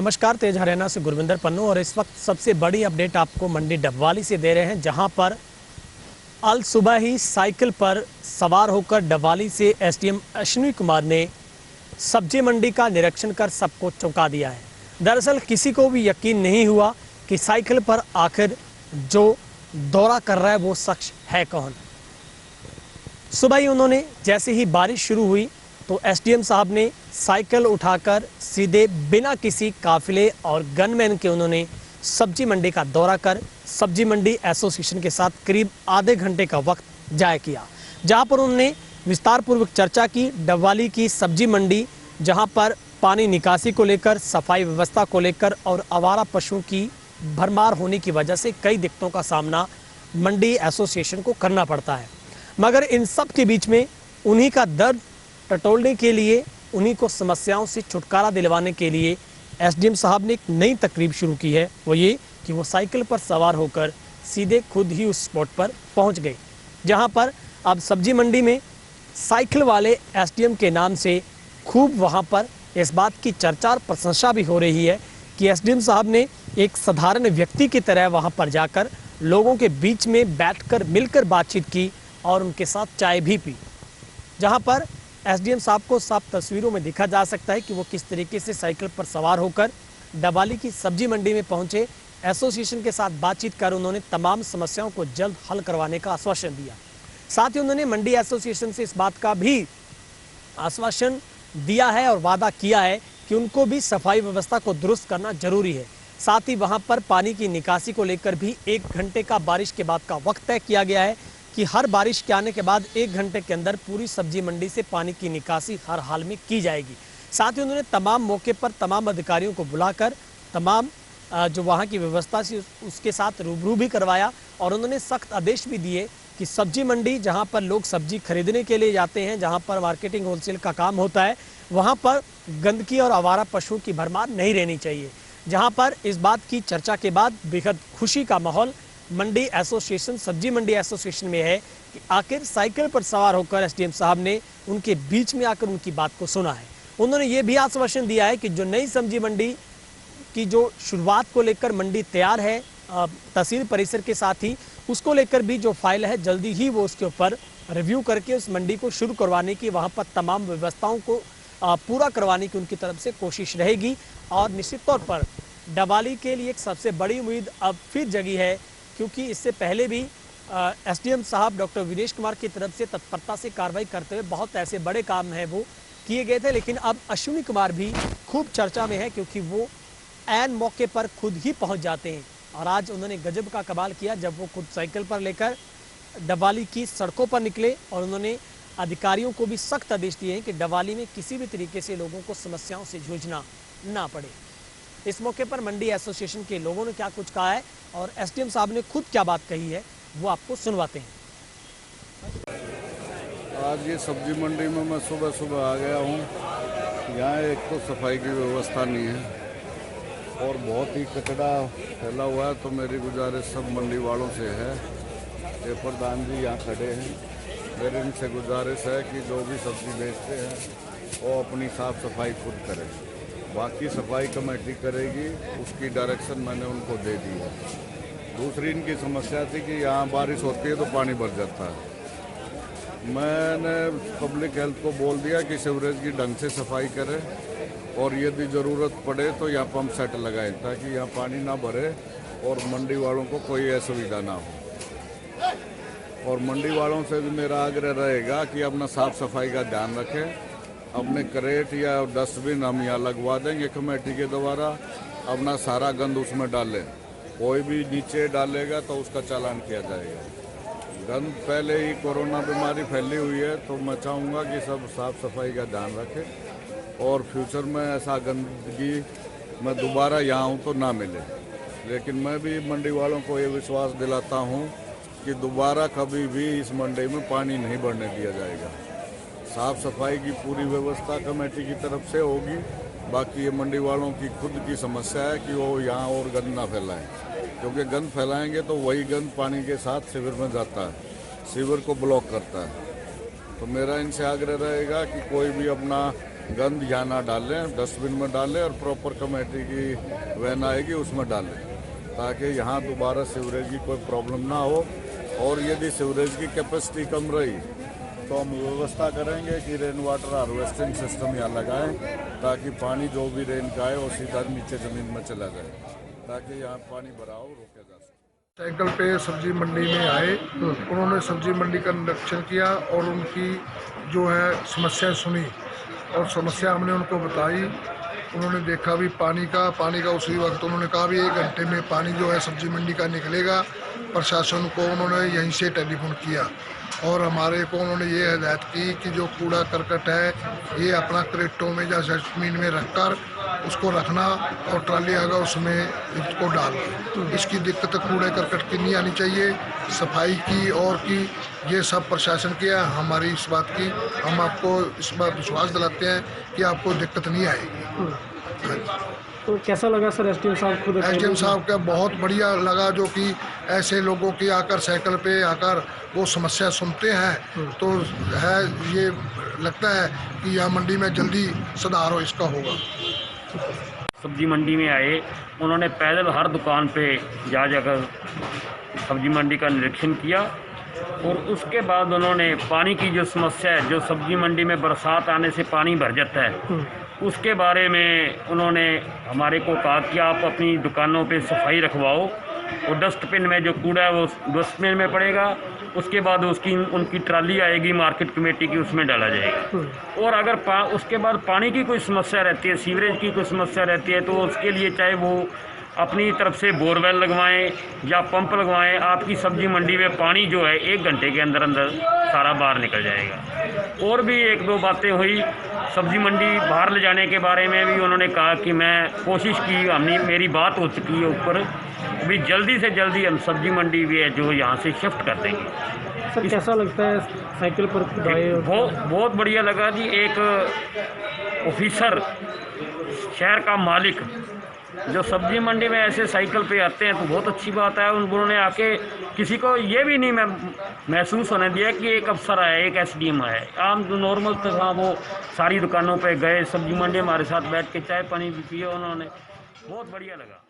नमस्कार, तेज हरियाणा से गुरविंदर पन्नू। और इस वक्त सबसे बड़ी अपडेट आपको मंडी डबवाली से दे रहे हैं, जहां पर अल सुबह ही साइकिल पर सवार होकर डबवाली से एसडीएम अश्विनी कुमार ने सब्जी मंडी का निरीक्षण कर सबको चौंका दिया है। दरअसल किसी को भी यकीन नहीं हुआ कि साइकिल पर आखिर जो दौरा कर रहा है वो शख्स है कौन। सुबह ही उन्होंने जैसे ही बारिश शुरू हुई तो एसडीएम साहब ने साइकिल उठाकर सीधे बिना किसी काफिले और गनमैन के उन्होंने सब्जी मंडी का दौरा कर सब्जी मंडी एसोसिएशन के साथ करीब आधे घंटे का वक्त जाया किया, जहां पर उन्होंने विस्तार पूर्वक चर्चा की। डबवाली की सब्जी मंडी, जहां पर पानी निकासी को लेकर, सफाई व्यवस्था को लेकर और आवारा पशुओं की भरमार होने की वजह से कई दिक्कतों का सामना मंडी एसोसिएशन को करना पड़ता है। मगर इन सब के बीच में उन्हीं का दर्द टटोलने के लिए, उन्हीं को समस्याओं से छुटकारा दिलवाने के लिए एसडीएम साहब ने एक नई तकरीब शुरू की है। वो ये कि वो साइकिल पर सवार होकर सीधे खुद ही उस स्पॉट पर पहुंच गए, जहां पर अब सब्जी मंडी में साइकिल वाले एसडीएम के नाम से खूब वहां पर इस बात की चर्चा और प्रशंसा भी हो रही है कि एसडीएम साहब ने एक साधारण व्यक्ति की तरह वहां पर जाकर लोगों के बीच में बैठकर मिलकर बातचीत की और उनके साथ चाय भी पी, जहां पर एसडीएम साहब को साफ तस्वीरों में देखा जा सकता है कि वो किस तरीके से साइकिल पर सवार होकर डबवाली की सब्जी मंडी में पहुंचे। एसोसिएशन के साथ बातचीत कर उन्होंने तमाम समस्याओं को जल्द हल करवाने का आश्वासन दिया। साथ ही उन्होंने मंडी एसोसिएशन से इस बात का भी आश्वासन दिया है और वादा किया है कि उनको भी सफाई व्यवस्था को दुरुस्त करना जरूरी है। साथ ही वहां पर पानी की निकासी को लेकर भी 1 घंटे का बारिश के बाद का वक्त तय किया गया है कि हर बारिश के आने के बाद 1 घंटे के अंदर पूरी सब्जी मंडी से पानी की निकासी हर हाल में की जाएगी। साथ ही उन्होंने तमाम मौके पर तमाम अधिकारियों को बुलाकर तमाम जो वहाँ की व्यवस्था थी उसके साथ रूबरू भी करवाया और उन्होंने सख्त आदेश भी दिए कि सब्जी मंडी, जहाँ पर लोग सब्जी खरीदने के लिए जाते हैं, जहाँ पर मार्केटिंग होलसेल का काम होता है, वहाँ पर गंदगी और आवारा पशुओं की भरमार नहीं रहनी चाहिए। जहाँ पर इस बात की चर्चा के बाद बेहद खुशी का माहौल मंडी एसोसिएशन, सब्जी मंडी एसोसिएशन में है कि आखिर साइकिल पर सवार होकर एसडीएम साहब ने उनके बीच में आकर उनकी बात को सुना है। उन्होंने ये भी आश्वासन दिया है कि जो नई सब्जी मंडी की जो शुरुआत को लेकर मंडी तैयार है तहसील परिसर के साथ ही, उसको लेकर भी जो फाइल है जल्दी ही वो उसके ऊपर रिव्यू करके उस मंडी को शुरू करवाने की, वहाँ पर तमाम व्यवस्थाओं को पूरा करवाने की उनकी तरफ से कोशिश रहेगी। और निश्चित तौर पर डबवाली के लिए एक सबसे बड़ी उम्मीद अब फिर जगी है, क्योंकि इससे पहले भी एसडीएम साहब डॉक्टर विनेश कुमार की तरफ से तत्परता से कार्रवाई करते हुए बहुत ऐसे बड़े काम हैं वो किए गए थे, लेकिन अब अश्विनी कुमार भी खूब चर्चा में है क्योंकि वो ऐन मौके पर खुद ही पहुंच जाते हैं। और आज उन्होंने गजब का कमाल किया जब वो खुद साइकिल पर लेकर डबवाली की सड़कों पर निकले और उन्होंने अधिकारियों को भी सख्त आदेश दिए हैं कि डबवाली में किसी भी तरीके से लोगों को समस्याओं से जूझना ना पड़े। इस मौके पर मंडी एसोसिएशन के लोगों ने क्या कुछ कहा है और एसडीएम साहब ने खुद क्या बात कही है वो आपको सुनवाते हैं। आज ये सब्जी मंडी में मैं सुबह सुबह आ गया हूँ। यहाँ एक तो सफाई की व्यवस्था नहीं है और बहुत ही कचरा फैला हुआ है, तो मेरी गुजारिश सब मंडी वालों से है। ये प्रधान जी यहाँ खड़े हैं, मेरे इनसे गुजारिश है कि जो भी सब्जी बेचते हैं वो अपनी साफ सफाई खुद करें, बाकी सफाई कमेटी करेगी, उसकी डायरेक्शन मैंने उनको दे दी है। दूसरी इनकी समस्या थी कि यहाँ बारिश होती है तो पानी भर जाता है। मैंने पब्लिक हेल्थ को बोल दिया कि सीवरेज की ढंग से सफाई करें और यदि ज़रूरत पड़े तो यहाँ पंप सेट लगाएं ताकि यहाँ पानी ना भरे और मंडी वालों को कोई असुविधा ना हो। और मंडी वालों से भी मेरा आग्रह रहेगा कि अपना साफ सफाई का ध्यान रखें। अपने क्रेट या डस्टबिन हम यहाँ लगवा देंगे कमेटी के द्वारा, अपना सारा गंद उसमें डालें। कोई भी नीचे डालेगा तो उसका चालान किया जाएगा। गंद पहले ही कोरोना बीमारी फैली हुई है, तो मैं चाहूँगा कि सब साफ सफाई का ध्यान रखें और फ्यूचर में ऐसा गंदगी मैं दोबारा यहाँ हूँ तो ना मिले। लेकिन मैं भी मंडी वालों को ये विश्वास दिलाता हूँ कि दोबारा कभी भी इस मंडी में पानी नहीं बढ़ने दिया जाएगा। साफ सफाई की पूरी व्यवस्था कमेटी की तरफ से होगी। बाकी ये मंडी वालों की खुद की समस्या है कि वो यहाँ और गंद ना फैलाएं, क्योंकि गंद फैलाएंगे तो वही गंद पानी के साथ सीवर में जाता है, सीवर को ब्लॉक करता है। तो मेरा इनसे आग्रह रहेगा कि कोई भी अपना गंद यहाँ ना डालें, डस्टबिन में डालें और प्रॉपर कमेटी की वैन आएगी उसमें डालें, ताकि यहाँ दोबारा सीवरेज की कोई प्रॉब्लम ना हो। और यदि सीवरेज की कैपेसिटी कम रही तो हम व्यवस्था करेंगे कि रेन वाटर हार्वेस्टिंग सिस्टम यहाँ लगाएं, ताकि पानी जो भी रेन का है वो सीधा नीचे ज़मीन में चला जाए, ताकि यहाँ पानी भराव रोका जा सके। साइकिल पे सब्जी मंडी में आए, उन्होंने सब्जी मंडी का निरीक्षण किया और उनकी जो है समस्या सुनी और समस्या हमने उनको बताई। उन्होंने देखा भी पानी का उसी वक्त उन्होंने कहा भी 1 घंटे में पानी जो है सब्जी मंडी का निकलेगा। प्रशासन को उन्होंने यहीं से टेलीफोन किया और हमारे को उन्होंने ये हिदायत की कि जो कूड़ा करकट है ये अपना क्रेटों में या डस्टबिन में रखकर उसको रखना और ट्राली आगा उसमें इसको डाल दो। इसकी दिक्कत कूड़े करकट की नहीं आनी चाहिए, सफाई की और की ये सब प्रशासन की है। हमारी इस बात की हम आपको इस बात विश्वास दिलाते हैं कि आपको दिक्कत नहीं आएगी। तो कैसा लगा सर एसडीएम साहब खुद? एसडीएम साहब का बहुत बढ़िया लगा, जो कि ऐसे लोगों की आकर साइकिल पे आकर वो समस्या सुनते हैं तो है ये लगता है कि यह मंडी में जल्दी सुधार हो इसका होगा। सब्जी मंडी में आए, उन्होंने पैदल हर दुकान पे जा जाकर सब्जी मंडी का निरीक्षण किया और उसके बाद उन्होंने पानी की जो समस्या है, जो सब्जी मंडी में बरसात आने से पानी भर जाता है, उसके बारे में उन्होंने हमारे को कहा कि आप अपनी दुकानों पे सफाई रखवाओ और डस्टबिन में जो कूड़ा है वो डस्टबिन में पड़ेगा, उसके बाद उनकी ट्राली आएगी मार्केट कमेटी की, उसमें डाला जाएगा। और अगर उसके बाद पानी की कोई समस्या रहती है, सीवरेज की कोई समस्या रहती है, तो उसके लिए चाहे वो अपनी तरफ से बोरवेल लगवाएं या पंप लगवाएं, आपकी सब्जी मंडी में पानी जो है 1 घंटे के अंदर अंदर सारा बाहर निकल जाएगा। और भी 1-2 बातें हुई सब्जी मंडी बाहर ले जाने के बारे में भी उन्होंने कहा कि मैं कोशिश की, मेरी बात हो चुकी है ऊपर, अभी जल्दी से जल्दी हम सब्जी मंडी भी है जो यहाँ से शिफ्ट कर देंगे। सर कैसा लगता है साइकिल पर बहुत बढ़िया लगा जी। एक ऑफिसर, शहर का मालिक जो सब्जी मंडी में ऐसे साइकिल पे आते हैं तो बहुत अच्छी बात है। उन्होंने आके किसी को ये भी नहीं महसूस होने दिया कि एक अफसर आया, एक एसडीएम आया। आम नॉर्मल था, वो सारी दुकानों पे गए, सब्जी मंडी हमारे साथ बैठ के चाय पानी भी पिए उन्होंने, बहुत बढ़िया लगा।